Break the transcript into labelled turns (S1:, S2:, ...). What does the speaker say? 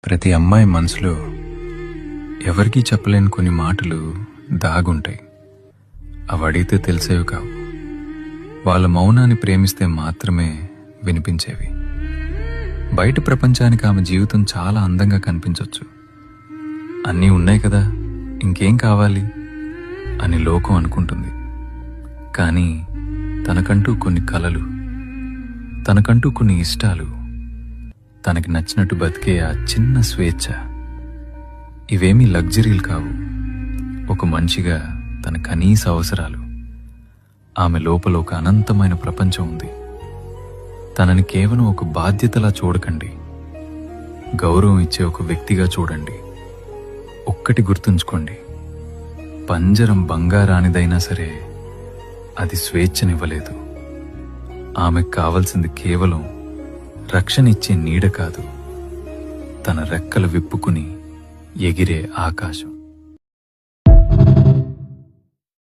S1: ప్రతి అమ్మాయి మనసులో ఎవరికీ చెప్పలేని కొన్ని మాటలు దాగుంటాయి. అవి అడిగితే తెలిసేవి కావు. వాళ్ళ మౌనాన్ని ప్రేమిస్తే మాత్రమే వినిపించేవి. బయట ప్రపంచానికి ఆమె జీవితం చాలా అందంగా కనిపించవచ్చు. అన్నీ ఉన్నాయి కదా, ఇంకేం కావాలి అని లోకం అనుకుంటుంది. కానీ తనకంటూ కొన్ని కలలు, తనకంటూ కొన్ని ఇష్టాలు, తనకి నచ్చినట్టు బతికే ఆ చిన్న స్వేచ్ఛ, ఇవేమీ లగ్జరీలు కావు. ఒక మనిషిగా తన కనీస అవసరాలు. ఆమె లోపల ఒక అనంతమైన ప్రపంచం ఉంది. తనని కేవలం ఒక బాధ్యతలా చూడకండి, గౌరవం ఇచ్చే ఒక వ్యక్తిగా చూడండి. ఒక్కటి గుర్తుంచుకోండి, పంజరం బంగారానిదైనా సరే అది స్వేచ్ఛనివ్వలేదు. ఆమెకు కావలసింది కేవలం రక్షణ ఇచ్చే నీడ కాదు, తన రెక్కలు విప్పుకుని ఎగిరే ఆకాశం.